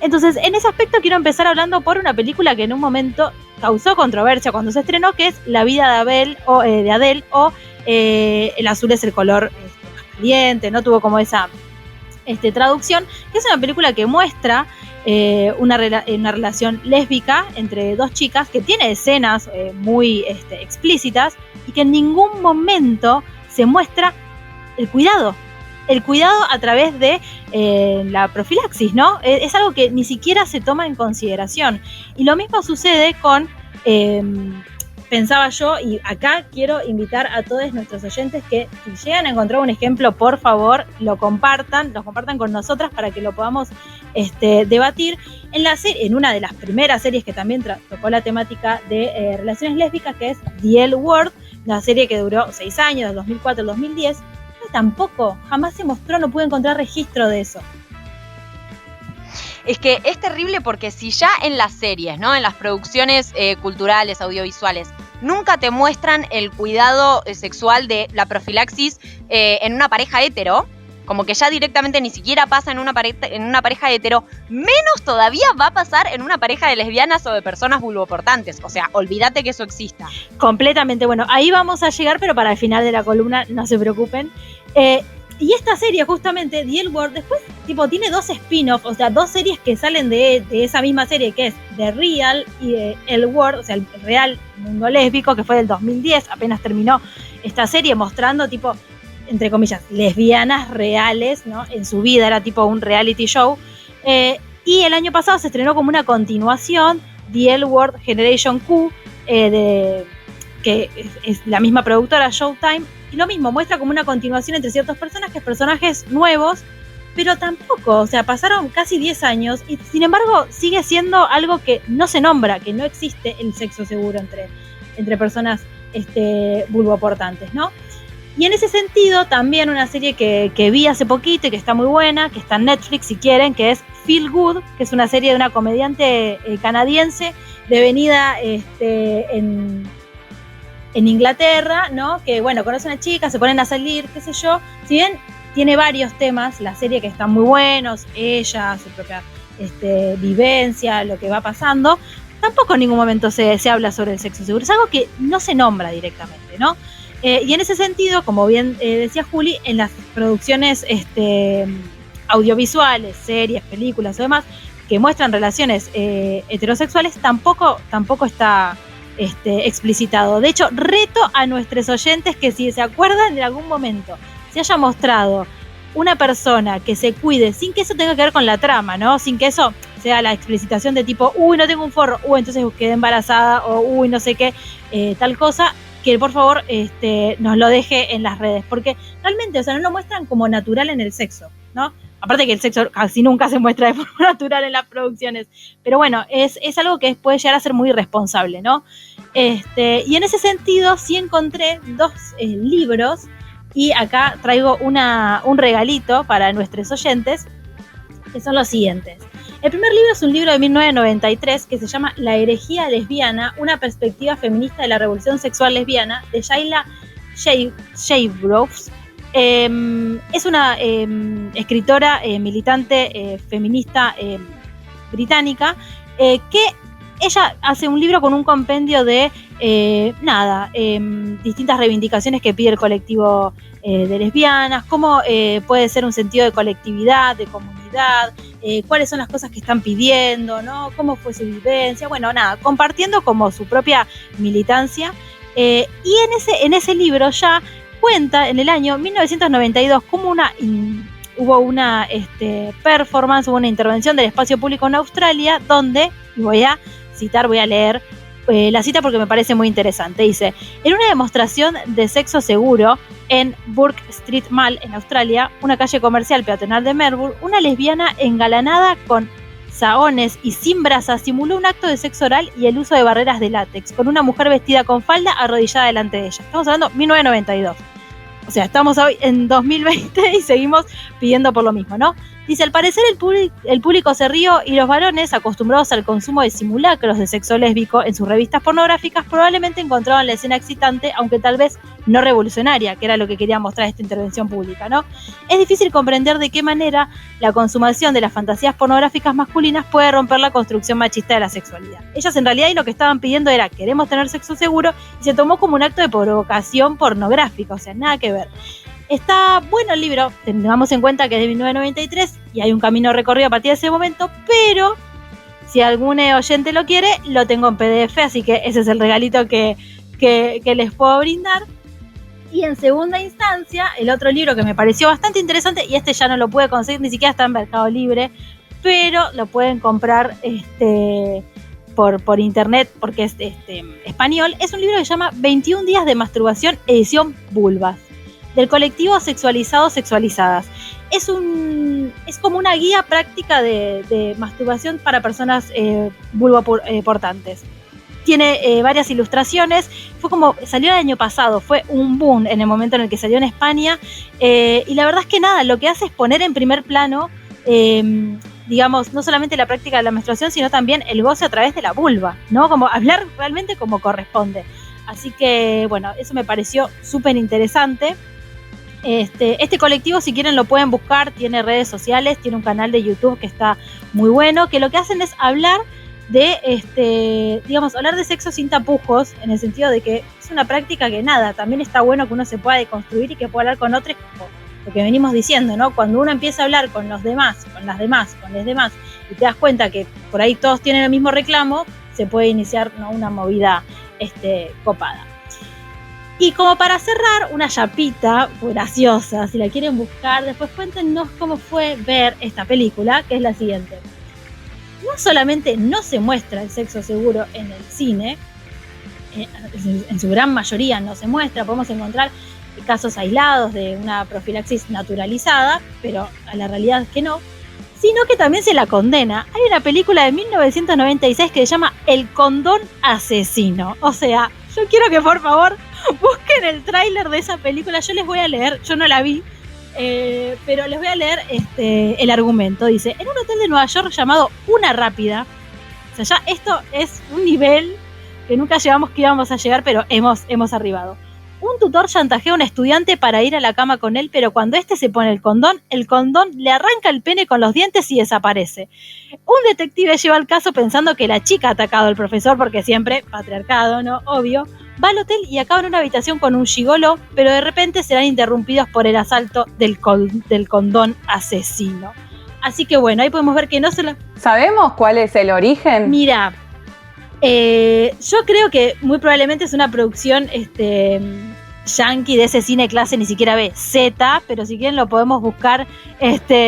Speaker 9: Entonces, en ese aspecto quiero empezar hablando por una película que en un momento causó controversia cuando se estrenó, que es La vida de Adele o El azul es el color más caliente, ¿no? Tuvo como esa traducción, que es una película que muestra una relación lésbica entre dos chicas que tiene escenas muy explícitas y que en ningún momento se muestra el cuidado a través de la profilaxis, ¿no? Es algo que ni siquiera se toma en consideración. Y lo mismo sucede con, pensaba yo, y acá quiero invitar a todos nuestros oyentes que si llegan a encontrar un ejemplo, por favor, lo compartan con nosotras para que lo podamos debatir. En una de las primeras series que también tocó la temática de relaciones lésbicas, que es The L Word, una serie que duró 6 años, del 2004 al 2010, tampoco, jamás se mostró, no pude encontrar registro de eso.
Speaker 6: Es que es terrible porque si ya en las series, ¿no? En las producciones culturales, audiovisuales, nunca te muestran el cuidado sexual de la profilaxis en una pareja hetero, como que ya directamente ni siquiera pasa en una pareja hetero, menos todavía va a pasar en una pareja de lesbianas o de personas vulvoportantes. O sea, olvídate que eso exista.
Speaker 9: Completamente. Bueno, ahí vamos a llegar, pero para el final de la columna, no se preocupen. Y esta serie, justamente, The L Word, después tiene 2 spin-offs, o sea, 2 series que salen de esa misma serie, que es The Real y L Word, o sea, el real mundo lésbico, que fue del 2010, apenas terminó esta serie mostrando, entre comillas, lesbianas reales, ¿no? En su vida era un reality show. Y el año pasado se estrenó como una continuación, The L Word Generation Q, que es la misma productora, Showtime, y lo mismo, muestra como una continuación entre ciertos personajes nuevos, pero tampoco, o sea, pasaron casi 10 años y sin embargo sigue siendo algo que no se nombra, que no existe el sexo seguro entre personas vulvoportantes, ¿no? Y en ese sentido, también una serie que vi hace poquito y que está muy buena, que está en Netflix si quieren, que es Feel Good, que es una serie de una comediante canadiense devenida en Inglaterra, ¿no? Que, bueno, conoce a una chica, se ponen a salir, qué sé yo. Si bien tiene varios temas, la serie que están muy buenos, ella, su propia vivencia, lo que va pasando. Tampoco en ningún momento se habla sobre el sexo seguro, es algo que no se nombra directamente, ¿no? Y en ese sentido, como bien decía Juli, en las producciones audiovisuales, series, películas o demás, que muestran relaciones heterosexuales, tampoco está explicitado. De hecho, reto a nuestros oyentes que si se acuerdan en algún momento se haya mostrado una persona que se cuide sin que eso tenga que ver con la trama, ¿no? Sin que eso sea la explicitación de tipo, uy, no tengo un forro, uy, entonces quedé embarazada, o uy, no sé qué, tal cosa, que por favor nos lo deje en las redes, porque realmente, o sea, no lo muestran como natural en el sexo, ¿no? Aparte que el sexo casi nunca se muestra de forma natural en las producciones, pero bueno, es algo que puede llegar a ser muy irresponsable, ¿no? Y en ese sentido sí encontré 2 libros, y acá traigo un regalito para nuestros oyentes, que son los siguientes. El primer libro es un libro de 1993 que se llama La herejía lesbiana, una perspectiva feminista de la revolución sexual lesbiana, de Shaila Schaffroth. Es una escritora militante feminista británica que ella hace un libro con un compendio de distintas reivindicaciones que pide el colectivo de lesbianas, cómo puede ser un sentido de colectividad, de comunidad, cuáles son las cosas que están pidiendo, ¿no? Cómo fue su vivencia, bueno, compartiendo como su propia militancia. Y en ese libro ya cuenta en el año 1992 cómo hubo una performance, hubo una intervención del espacio público en Australia, donde, voy a leer la cita porque me parece muy interesante. Dice: en una demostración de sexo seguro en Bourke Street Mall, en Australia, una calle comercial peatonal de Melbourne, una lesbiana engalanada con saones y sin brasas simuló un acto de sexo oral y el uso de barreras de látex, con una mujer vestida con falda arrodillada delante de ella. Estamos hablando de 1992. O sea, estamos hoy en 2020 y seguimos pidiendo por lo mismo, ¿no? Dice: al parecer el público se rió y los varones, acostumbrados al consumo de simulacros de sexo lésbico en sus revistas pornográficas, probablemente encontraban la escena excitante, aunque tal vez no revolucionaria, que era lo que quería mostrar esta intervención pública, ¿no? Es difícil comprender de qué manera la consumación de las fantasías pornográficas masculinas puede romper la construcción machista de la sexualidad. Ellas en realidad lo que estaban pidiendo era: queremos tener sexo seguro, y se tomó como un acto de provocación pornográfica, o sea, nada que ver. Está bueno el libro, tengamos en cuenta que es de 1993 y hay un camino recorrido a partir de ese momento, pero si algún oyente lo quiere, lo tengo en PDF, así que ese es el regalito que les puedo brindar. Y en segunda instancia, el otro libro que me pareció bastante interesante, y ya no lo pude conseguir, ni siquiera está en Mercado Libre, pero lo pueden comprar por internet porque es español, es un libro que se llama 21 días de masturbación, edición Vulvas, del colectivo Sexualizadas. Es como una guía práctica de masturbación para personas vulvoportantes. Tiene varias ilustraciones, salió el año pasado, fue un boom en el momento en el que salió en España, y la verdad es que lo que hace es poner en primer plano, digamos, no solamente la práctica de la menstruación, sino también el goce a través de la vulva, ¿no? Como hablar realmente como corresponde. Así que, bueno, eso me pareció súper interesante. Este colectivo, si quieren, lo pueden buscar, tiene redes sociales, tiene un canal de YouTube que está muy bueno, que lo que hacen es hablar de, hablar de sexo sin tapujos, en el sentido de que es una práctica que también está bueno que uno se pueda deconstruir y que pueda hablar con otros, como lo que venimos diciendo, ¿no? Cuando uno empieza a hablar con los demás, con las demás, con los demás, y te das cuenta que por ahí todos tienen el mismo reclamo, se puede iniciar, ¿no?, una movida copada. Y como para cerrar, una chapita graciosa, si la quieren buscar, después cuéntenos cómo fue ver esta película, que es la siguiente. No solamente no se muestra el sexo seguro en el cine, en su gran mayoría no se muestra, podemos encontrar casos aislados de una profilaxis naturalizada, pero la realidad es que no, sino que también se la condena. Hay una película de 1996 que se llama El condón asesino. O sea, yo quiero que por favor busquen el tráiler de esa película. Yo les voy a leer, yo no la vi, pero les voy a leer el argumento. Dice: en un hotel de Nueva York llamado Una Rápida, o sea, ya esto es un nivel que nunca llegamos que íbamos a llegar, pero hemos arribado. un tutor chantajea a un estudiante para ir a la cama con él, pero cuando éste se pone el condón le arranca el pene con los dientes y desaparece. Un detective lleva el caso pensando que la chica ha atacado al profesor, porque siempre, patriarcado, ¿no? Obvio. Va al hotel y acaba en una habitación con un gigolo, pero de repente serán interrumpidos por el asalto del condón asesino. Así que bueno, ahí podemos ver que no se lo...
Speaker 4: ¿Sabemos cuál es el origen?
Speaker 9: Mira, yo creo que muy probablemente es una producción yankee de ese cine clase ni siquiera B, Z, pero si quieren lo podemos buscar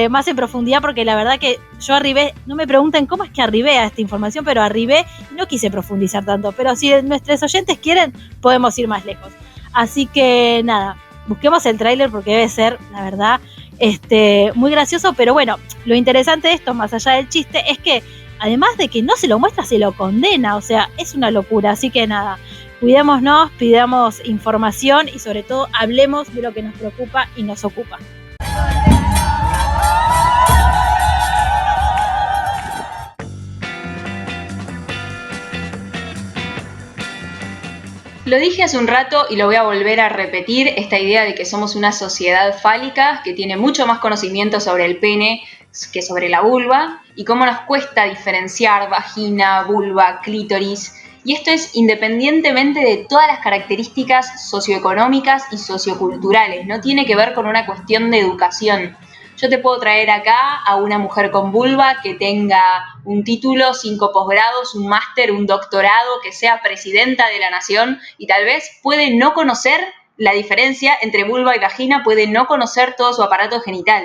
Speaker 9: más en profundidad, porque la verdad que yo arribé, no me pregunten cómo es que arribé a esta información, pero arribé y no quise profundizar tanto, pero si nuestros oyentes quieren, podemos ir más lejos. Así que nada, busquemos el tráiler porque debe ser, la verdad, muy gracioso, pero bueno, lo interesante de esto, más allá del chiste, es que además de que no se lo muestra, se lo condena, o sea, es una locura, así que nada, cuidémonos, pidamos información y sobre todo hablemos de lo que nos preocupa y nos ocupa.
Speaker 5: Lo dije hace un rato y lo voy a volver a repetir, esta idea de que somos una sociedad fálica que tiene mucho más conocimiento sobre el pene que sobre la vulva y cómo nos cuesta diferenciar vagina, vulva, clítoris. Y esto es independientemente de todas las características socioeconómicas y socioculturales, no tiene que ver con una cuestión de educación. Yo te puedo traer acá a una mujer con vulva que tenga un título, 5 posgrados, un máster, un doctorado, que sea presidenta de la nación y tal vez puede no conocer la diferencia entre vulva y vagina, puede no conocer todo su aparato genital.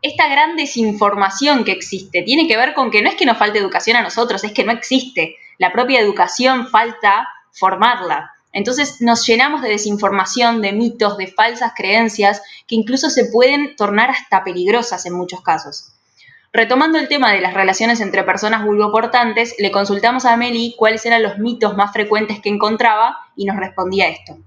Speaker 5: Esta gran desinformación que existe tiene que ver con que no es que nos falte educación a nosotros, es que no existe. La propia educación falta formarla. Entonces nos llenamos de desinformación, de mitos, de falsas creencias que incluso se pueden tornar hasta peligrosas en muchos casos. Retomando el tema de las relaciones entre personas vulvoportantes, le consultamos a Meli cuáles eran los mitos más frecuentes que encontraba y nos respondía esto.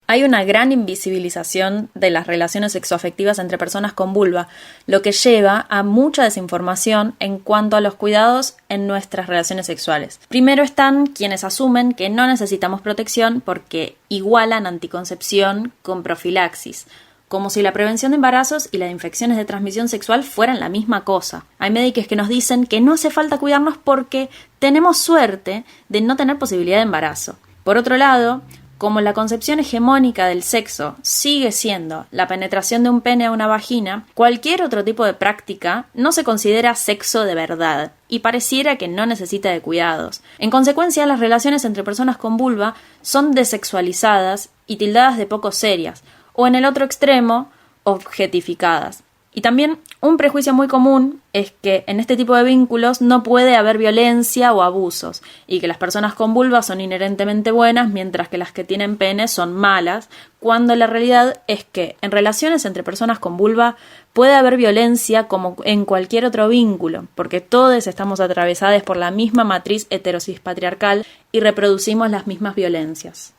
Speaker 7: Hay una gran invisibilización de las relaciones sexoafectivas entre personas con vulva, lo que lleva a mucha desinformación en cuanto a los cuidados en nuestras relaciones sexuales. Primero están quienes asumen que no necesitamos protección porque igualan anticoncepción con profilaxis, como si la prevención de embarazos y las infecciones de transmisión sexual fueran la misma cosa. Hay médicos que nos dicen que no hace falta cuidarnos porque tenemos suerte de no tener posibilidad de embarazo. Por otro lado, como la concepción hegemónica del sexo sigue siendo la penetración de un pene a una vagina, cualquier otro tipo de práctica no se considera sexo de verdad y pareciera que no necesita de cuidados. En consecuencia, las relaciones entre personas con vulva son desexualizadas y tildadas de poco serias, o en el otro extremo, objetificadas. Y también un prejuicio muy común es que en este tipo de vínculos no puede haber violencia o abusos y que las personas con vulva son inherentemente buenas mientras que las que tienen pene son malas, cuando la realidad es que en relaciones entre personas con vulva puede haber violencia como en cualquier otro vínculo, porque todos estamos atravesados por la misma matriz heterosis patriarcal y reproducimos las mismas violencias.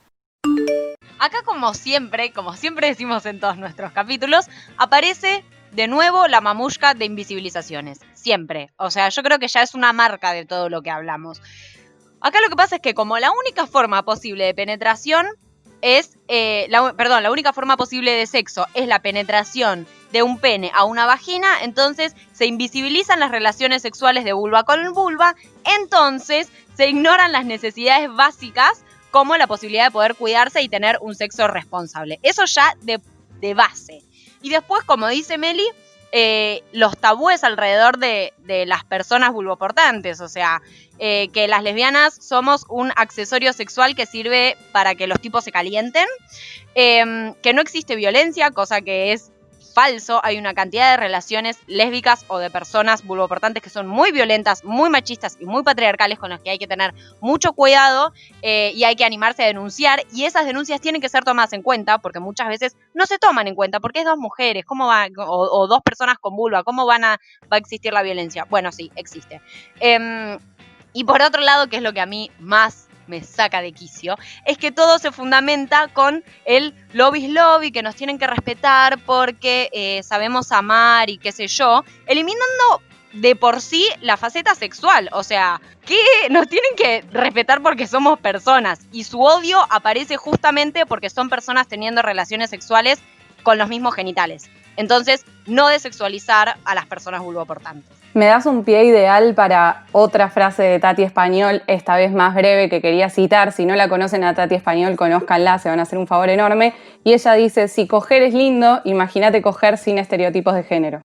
Speaker 6: Acá como siempre decimos en todos nuestros capítulos, aparece de nuevo la mamushka de invisibilizaciones, siempre. O sea, yo creo que ya es una marca de todo lo que hablamos. Acá lo que pasa es que como la única forma posible de penetración es, la única forma posible de sexo es la penetración de un pene a una vagina, entonces se invisibilizan las relaciones sexuales de vulva con vulva, entonces se ignoran las necesidades básicas como la posibilidad de poder cuidarse y tener un sexo responsable. Eso ya de base. Y después, como dice Meli, los tabúes alrededor de las personas vulvoportantes, o sea, que las lesbianas somos un accesorio sexual que sirve para que los tipos se calienten, que no existe violencia, cosa que es falso. Hay una cantidad de relaciones lésbicas o de personas vulvoportantes que son muy violentas, muy machistas y muy patriarcales, con las que hay que tener mucho cuidado y hay que animarse a denunciar, y esas denuncias tienen que ser tomadas en cuenta porque muchas veces no se toman en cuenta porque es dos mujeres, ¿cómo va? O dos personas con vulva, ¿cómo va a existir la violencia? Bueno, sí, existe. Y por otro lado, que es lo que a mí más me saca de quicio, es que todo se fundamenta con el lobby is lobby, que nos tienen que respetar porque sabemos amar y qué sé yo, eliminando de por sí la faceta sexual. O sea, que nos tienen que respetar porque somos personas. Y su odio aparece justamente porque son personas teniendo relaciones sexuales con los mismos genitales. Entonces, no desexualizar a las personas vulvoportantes.
Speaker 4: Me das un pie ideal para otra frase de Tati Español, esta vez más breve, que quería citar. Si no la conocen a Tati Español, conózcanla, se van a hacer un favor enorme. Y ella dice, si coger es lindo, imagínate coger sin estereotipos de género.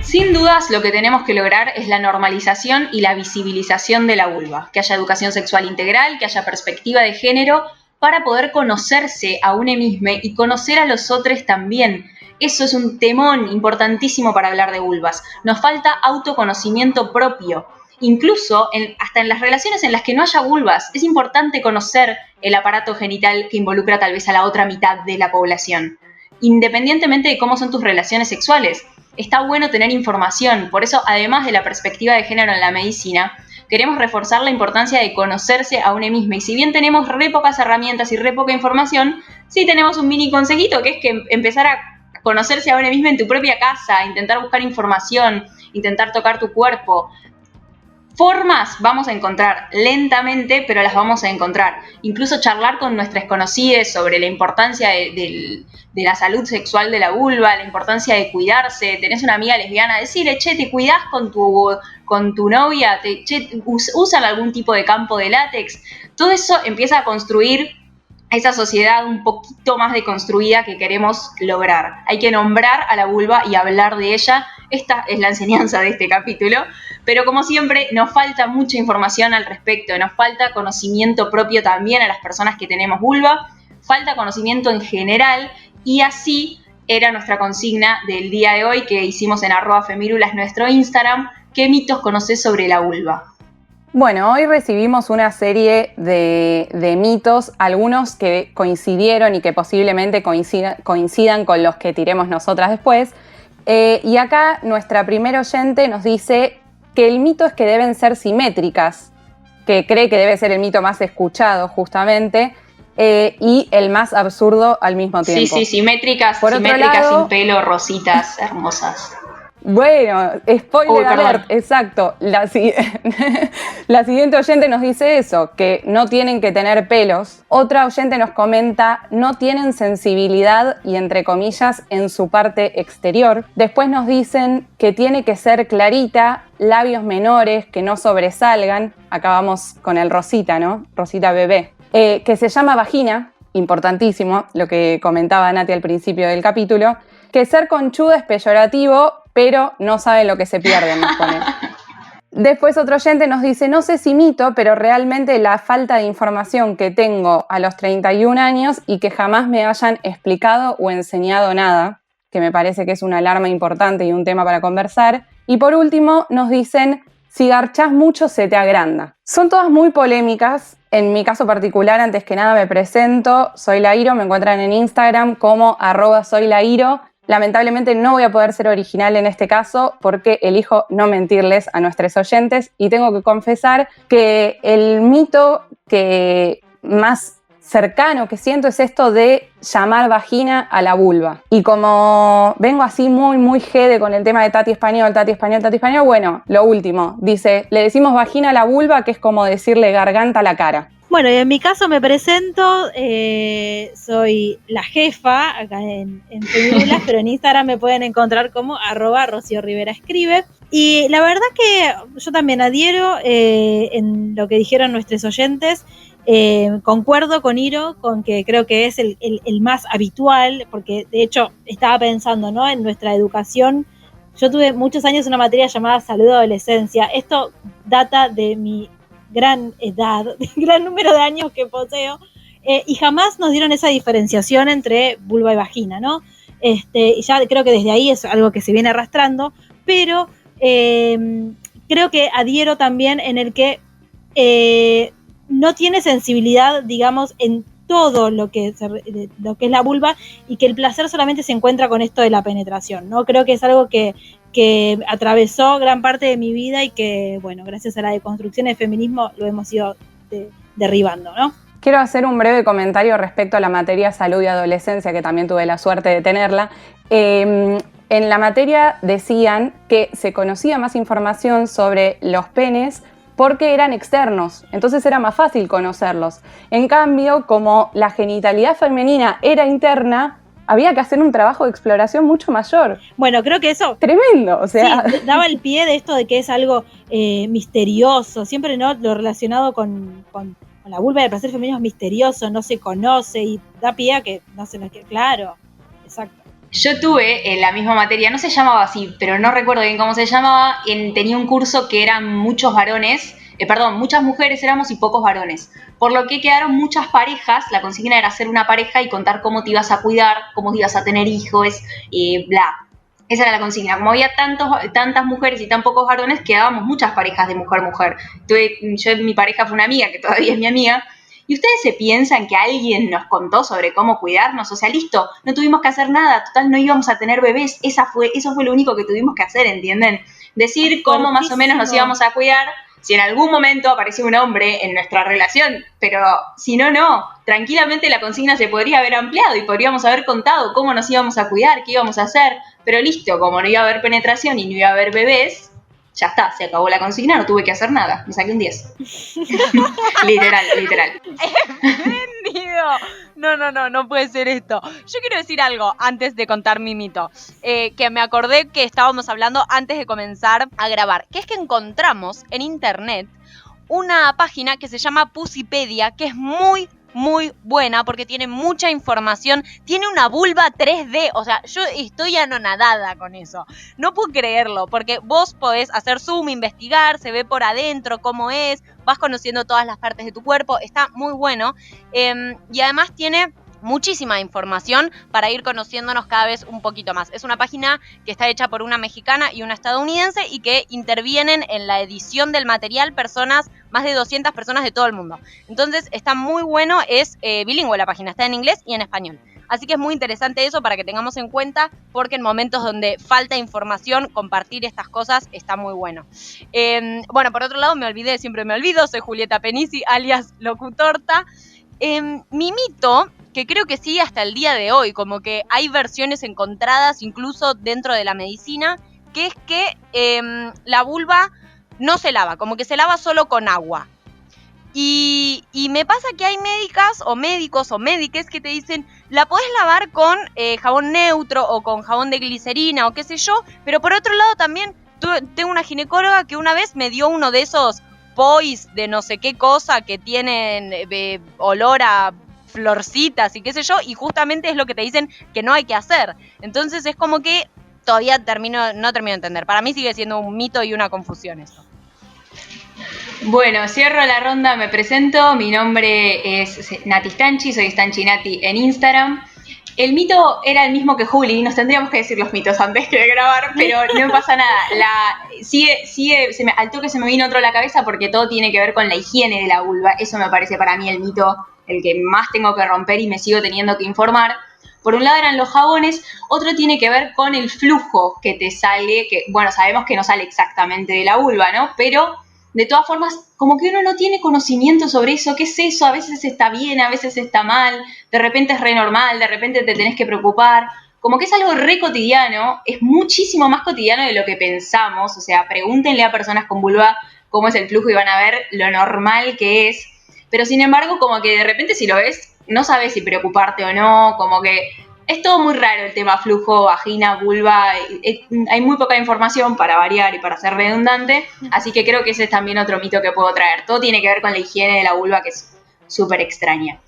Speaker 5: Sin dudas, lo que tenemos que lograr es la normalización y la visibilización de la vulva, que haya educación sexual integral, que haya perspectiva de género, para poder conocerse a uno mismo y conocer a los otros también. Eso es un temón importantísimo para hablar de vulvas. Nos falta autoconocimiento propio. Incluso, hasta en las relaciones en las que no haya vulvas, es importante conocer el aparato genital que involucra tal vez a la otra mitad de la población. Independientemente de cómo son tus relaciones sexuales, está bueno tener información. Por eso, además de la perspectiva de género en la medicina, queremos reforzar la importancia de conocerse a uno mismo. Y si bien tenemos re pocas herramientas y re poca información, sí tenemos un mini consejito, que es que empezar a conocerse a uno mismo en tu propia casa, intentar buscar información, intentar tocar tu cuerpo. Formas vamos a encontrar lentamente, pero las vamos a encontrar. Incluso charlar con nuestras conocidas sobre la importancia de la salud sexual de la vulva, la importancia de cuidarse. Tenés una amiga lesbiana, decirle, che, ¿te cuidás con tu novia? ¿Usan algún tipo de campo de látex? Todo eso empieza a construir esa sociedad un poquito más deconstruida que queremos lograr. Hay que nombrar a la vulva y hablar de ella. Esta es la enseñanza de este capítulo, pero como siempre nos falta mucha información al respecto, nos falta conocimiento propio también a las personas que tenemos vulva, falta conocimiento en general, y así era nuestra consigna del día de hoy que hicimos en @femirulas, nuestro Instagram. ¿Qué mitos conocés sobre la vulva?
Speaker 4: Bueno, hoy recibimos una serie de mitos, algunos que coincidieron y que posiblemente coincidan con los que tiremos nosotras después. Y acá nuestra primera oyente nos dice que el mito es que deben ser simétricas, que cree que debe ser el mito más escuchado justamente, y el más absurdo al mismo tiempo.
Speaker 5: Sí, simétricas, sin pelo, rositas, hermosas.
Speaker 4: Bueno, spoiler alert, exacto. La siguiente oyente nos dice eso, que no tienen que tener pelos. Otra oyente nos comenta, no tienen sensibilidad y entre comillas en su parte exterior. Después nos dicen que tiene que ser clarita, labios menores, que no sobresalgan. Acá vamos con el rosita, ¿no? Rosita bebé. Que se llama vagina, importantísimo, lo que comentaba Nati al principio del capítulo. Que ser conchuda es peyorativo, pero no saben lo que se pierden, nos pone. Después otro oyente nos dice, no sé si mito, pero realmente la falta de información que tengo a los 31 años y que jamás me hayan explicado o enseñado nada, que me parece que es una alarma importante y un tema para conversar. Y por último nos dicen, si garchás mucho se te agranda. Son todas muy polémicas. En mi caso particular, antes que nada me presento, soy Lairo, me encuentran en Instagram como @soylairo. Lamentablemente no voy a poder ser original en este caso porque elijo no mentirles a nuestros oyentes y tengo que confesar que el mito que más cercano que siento es esto de llamar vagina a la vulva. Y como vengo así muy jede con el tema de Tati Español, bueno, lo último, dice, le decimos vagina a la vulva, que es como decirle garganta a la cara.
Speaker 9: Bueno, y en mi caso me presento, soy la jefa acá en Femirulas, pero en Instagram me pueden encontrar como @RocioRiveraEscribe. Y la verdad que yo también adhiero en lo que dijeron nuestros oyentes. Concuerdo con Iro, con que creo que es el más habitual, porque de hecho estaba pensando, ¿no?, en nuestra educación. Yo tuve muchos años una materia llamada salud de adolescencia. Esto data de mi gran edad, gran número de años que poseo, y jamás nos dieron esa diferenciación entre vulva y vagina, ¿no? Y ya creo que desde ahí es algo que se viene arrastrando, pero creo que adhiero también en el que no tiene sensibilidad, digamos, en todo lo que es la vulva, y que el placer solamente se encuentra con esto de la penetración, ¿no? Creo que es algo que atravesó gran parte de mi vida y que, bueno, gracias a la deconstrucción del feminismo lo hemos ido derribando, ¿no?
Speaker 4: Quiero hacer un breve comentario respecto a la materia salud y adolescencia, que también tuve la suerte de tenerla. En la materia decían que se conocía más información sobre los penes porque eran externos, entonces era más fácil conocerlos. En cambio, como la genitalidad femenina era interna, había que hacer un trabajo de exploración mucho mayor.
Speaker 9: Bueno, creo que eso...
Speaker 4: Tremendo, o sea...
Speaker 9: Sí, daba el pie de esto de que es algo misterioso, siempre, ¿no? Lo relacionado con la vulva del placer femenino es misterioso, no se conoce, y da pie a que no se nos quede claro. Exacto.
Speaker 5: Yo tuve la misma materia, no se llamaba así, pero no recuerdo bien cómo se llamaba. Tenía un curso que eran muchas mujeres éramos y pocos varones. Por lo que quedaron muchas parejas. La consigna era hacer una pareja y contar cómo te ibas a cuidar, cómo te ibas a tener hijos, bla. Esa era la consigna. Como había tantas mujeres y tan pocos varones, quedábamos muchas parejas de mujer-mujer. Mi pareja fue una amiga, que todavía es mi amiga. ¿Y ustedes se piensan que alguien nos contó sobre cómo cuidarnos? O sea, listo, no tuvimos que hacer nada, total no íbamos a tener bebés, eso fue lo único que tuvimos que hacer, ¿entienden? Decir cómo más o menos nos íbamos a cuidar, si en algún momento apareció un hombre en nuestra relación, pero si no, tranquilamente la consigna se podría haber ampliado y podríamos haber contado cómo nos íbamos a cuidar, qué íbamos a hacer, pero listo, como no iba a haber penetración y no iba a haber bebés, ya está, se acabó la consigna, no tuve que hacer nada, me saqué un 10. literal.
Speaker 6: ¡Entendido! No puede ser esto. Yo quiero decir algo antes de contar mi mito, que me acordé que estábamos hablando antes de comenzar a grabar, que es que encontramos en internet una página que se llama Pussypedia, que es muy buena porque tiene mucha información, tiene una vulva 3D, o sea, yo estoy anonadada con eso, no puedo creerlo, porque vos podés hacer zoom, investigar, se ve por adentro cómo es, vas conociendo todas las partes de tu cuerpo, está muy bueno, y además tiene muchísima información para ir conociéndonos cada vez un poquito más. Es una página que está hecha por una mexicana y una estadounidense y que intervienen en la edición del material más de 200 personas de todo el mundo. Entonces está muy bueno, es bilingüe la página, está en inglés y en español. Así que es muy interesante eso para que tengamos en cuenta, porque en momentos donde falta información, compartir estas cosas está muy bueno. Bueno, por otro lado, siempre me olvido, soy Julieta Penisi, alias Locutorta. Mi mito, que creo que sí hasta el día de hoy, como que hay versiones encontradas incluso dentro de la medicina, que es que la vulva no se lava, como que se lava solo con agua. Y me pasa que hay médicas o médicos o médiques que te dicen, la podés lavar con jabón neutro o con jabón de glicerina o qué sé yo, pero por otro lado también tengo una ginecóloga que una vez me dio uno de esos pois de no sé qué cosa que tienen olor a florcitas y qué sé yo, y justamente es lo que te dicen que no hay que hacer. Entonces es como que todavía no termino de entender. Para mí sigue siendo un mito y una confusión eso.
Speaker 5: Bueno, cierro la ronda, me presento, mi nombre es Nati Stanchi, soy Stanchi Nati en Instagram. El mito era el mismo que Juli, nos tendríamos que decir los mitos antes que grabar, pero no me pasa nada. Al toque se me vino otro a la cabeza porque todo tiene que ver con la higiene de la vulva. Eso me parece para mí el mito, el que más tengo que romper y me sigo teniendo que informar. Por un lado eran los jabones, otro tiene que ver con el flujo que te sale, que bueno, sabemos que no sale exactamente de la vulva, ¿no? Pero de todas formas, como que uno no tiene conocimiento sobre eso. ¿Qué es eso? A veces está bien, a veces está mal, de repente es re normal, de repente te tenés que preocupar. Como que es algo re cotidiano, es muchísimo más cotidiano de lo que pensamos. O sea, pregúntenle a personas con vulva cómo es el flujo y van a ver lo normal que es. Pero sin embargo, como que de repente si lo ves, no sabes si preocuparte o no, como que es todo muy raro el tema flujo, vagina, vulva, hay muy poca información para variar y para ser redundante, así que creo que ese es también otro mito que puedo traer. Todo tiene que ver con la higiene de la vulva, que es súper extraña.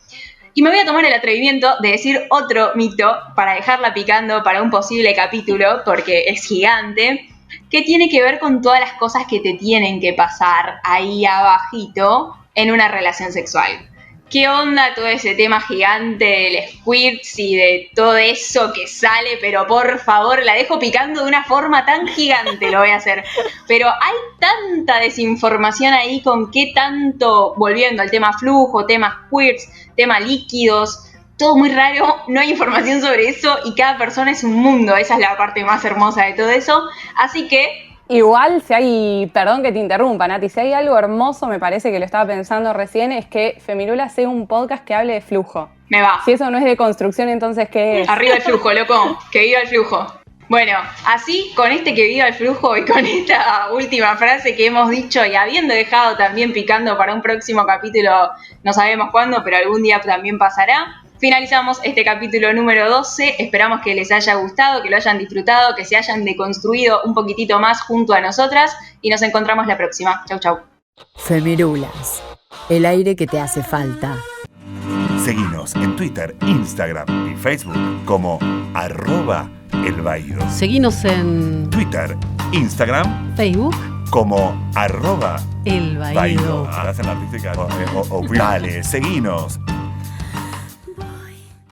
Speaker 5: Y me voy a tomar el atrevimiento de decir otro mito para dejarla picando para un posible capítulo, porque es gigante, que tiene que ver con todas las cosas que te tienen que pasar ahí abajito en una relación sexual. ¿Qué onda todo ese tema gigante del squirts y de todo eso que sale? Pero por favor, la dejo picando de una forma tan gigante, lo voy a hacer. Pero hay tanta desinformación ahí con qué tanto, volviendo al tema flujo, tema squirts, tema líquidos, todo muy raro, no hay información sobre eso y cada persona es un mundo, esa es la parte más hermosa de todo eso. Así que...
Speaker 10: Igual, si hay, perdón que te interrumpa, Nati, si hay algo hermoso, me parece que lo estaba pensando recién, es que Femirulas sea un podcast que hable de flujo.
Speaker 5: Me va.
Speaker 10: Si eso no es de construcción, entonces, ¿qué es?
Speaker 5: Arriba el flujo, loco, que viva el flujo. Bueno, así, con este que viva el flujo y con esta última frase que hemos dicho y habiendo dejado también picando para un próximo capítulo, no sabemos cuándo, pero algún día también pasará, finalizamos este capítulo número 12, esperamos que les haya gustado, que lo hayan disfrutado, que se hayan deconstruido un poquitito más junto a nosotras y nos encontramos la próxima. Chau, chau.
Speaker 3: Femirulas, el aire que te hace falta.
Speaker 11: Seguinos en Twitter, Instagram y Facebook como @elbaído.
Speaker 12: Seguinos en
Speaker 11: Twitter, Instagram,
Speaker 12: Facebook
Speaker 11: como
Speaker 12: @elbaído.
Speaker 11: Hacen la artística. Dale, seguinos.